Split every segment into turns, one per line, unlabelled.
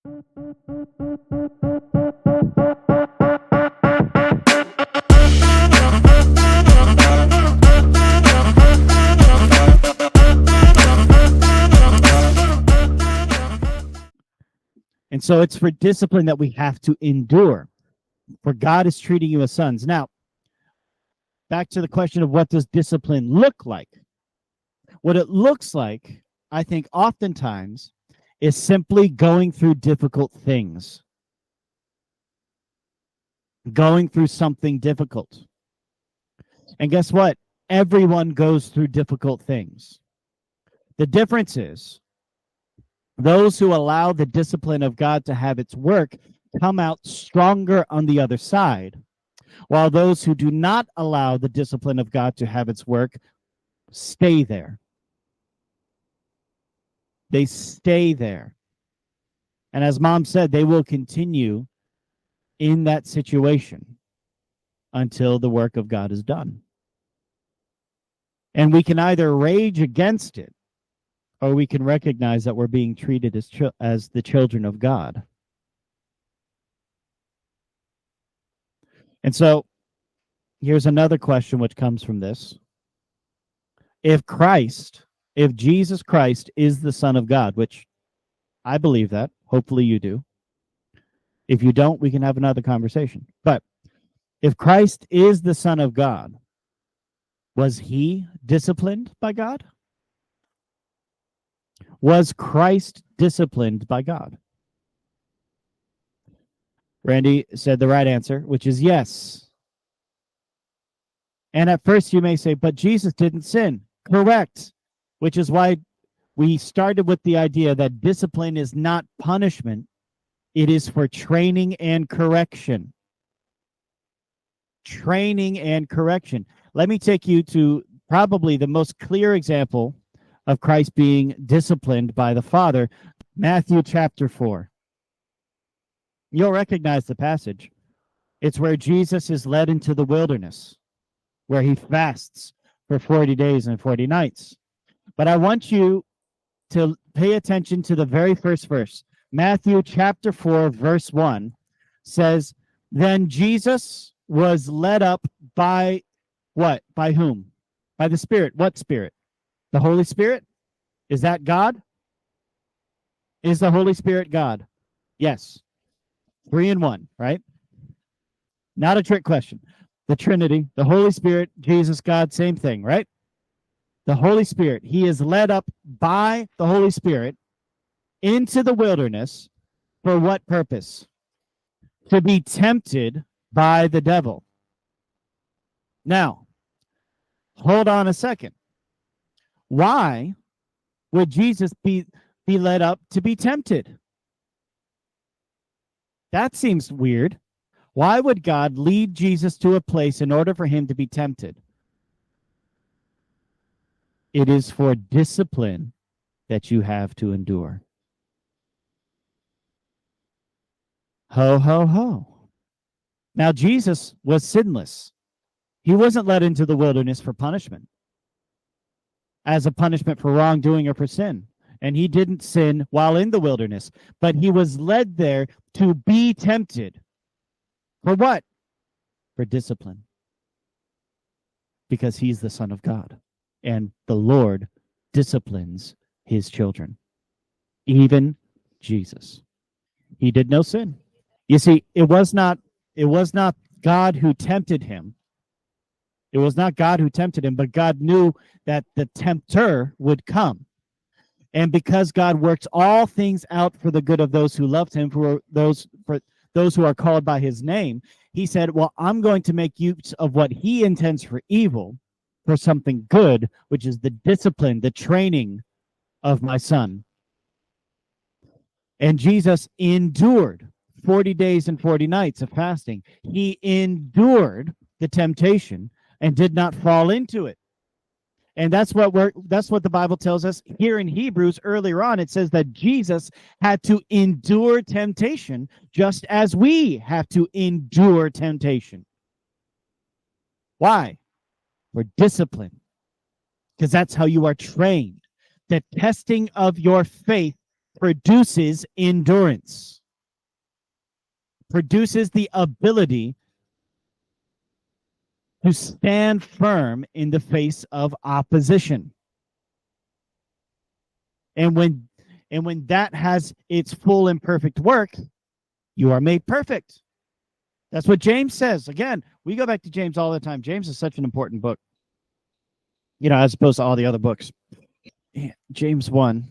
And so it's for discipline that we have to endure. For God is treating you as sons. Now, back to the question of what does discipline look like? What it looks like, I think, oftentimes is simply going through difficult things. Going through something difficult. And guess what? Everyone goes through difficult things. The difference is those who allow the discipline of God to have its work come out stronger on the other side, while those who do not allow the discipline of God to have its work stay there. They stay there. And as Mom said, they will continue in that situation until the work of God is done. And we can either rage against it, or we can recognize that we're being treated as the children of God. And so here's another question which comes from this. If Jesus Christ is the Son of God, which I believe that, hopefully you do. If you don't, we can have another conversation. But if Christ is the Son of God, was he disciplined by God? Was Christ disciplined by God? Randy said the right answer, which is yes. And at first you may say, but Jesus didn't sin. Correct. Which is why we started with the idea that discipline is not punishment. It is for training and correction. Training and correction. Let me take you to probably the most clear example of Christ being disciplined by the Father, Matthew chapter 4. You'll recognize the passage. It's where Jesus is led into the wilderness, where he fasts for 40 days and 40 nights. But I want you to pay attention to the very first verse. Matthew chapter 4, verse 1 says, then Jesus was led up by what? By whom? By the Spirit. What Spirit? The Holy Spirit? Is that God? Is the Holy Spirit God? Yes. 3 in 1, right? Not a trick question. The Trinity, the Holy Spirit, Jesus, God, same thing, right? The Holy Spirit. He is led up by the Holy Spirit into the wilderness for what purpose? To be tempted by the devil. Now, hold on a second. Why would Jesus be led up to be tempted? That seems weird. Why would God lead Jesus to a place in order for him to be tempted? It is for discipline that you have to endure. Ho, ho, ho. Now, Jesus was sinless. He wasn't led into the wilderness for punishment, as a punishment for wrongdoing or for sin. And he didn't sin while in the wilderness, but he was led there to be tempted. For what? For discipline. Because he's the Son of God. And the Lord disciplines his children. Even Jesus. He did no sin. You see, it was not God who tempted him. It was not God who tempted him, but God knew that the tempter would come. And because God works all things out for the good of those who loved him, for those who are called by his name, he said, well, I'm going to make use of what he intends for evil for something good, which is the discipline, the training of my son. And Jesus endured 40 days and 40 nights of fasting. He endured the temptation and did not fall into it. And that's what the Bible tells us here in Hebrews earlier on. It says that Jesus had to endure temptation just as we have to endure temptation. Why? For discipline. Because that's how you are trained. The testing of your faith produces endurance, produces the ability to stand firm in the face of opposition. And when that has its full and perfect work, you are made perfect. That's what James says. Again, we go back to James all the time. James is such an important book, as opposed to all the other books. James 1.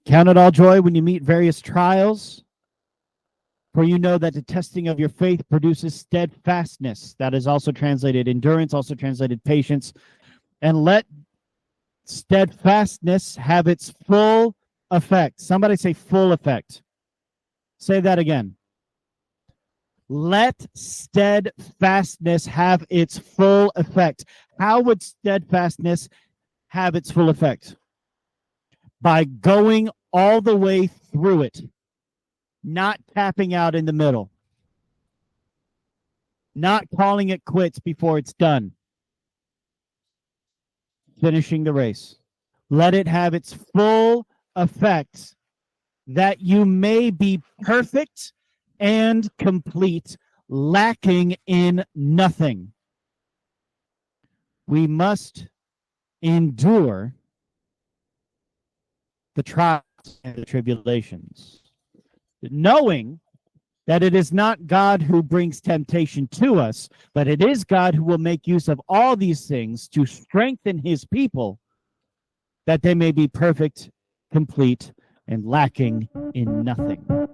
Count it all joy when you meet various trials, for you know that the testing of your faith produces steadfastness. That is also translated endurance, also translated patience. And let steadfastness have its full effect. Somebody say full effect. Say that again. Let steadfastness have its full effect. How would steadfastness have its full effect? By going all the way through it, not tapping out in the middle, not calling it quits before it's done, finishing the race. Let it have its full effect, that you may be perfect and complete, lacking in nothing. We must endure the trials and the tribulations, knowing that it is not God who brings temptation to us, but it is God who will make use of all these things to strengthen his people, that they may be perfect, complete, and lacking in nothing.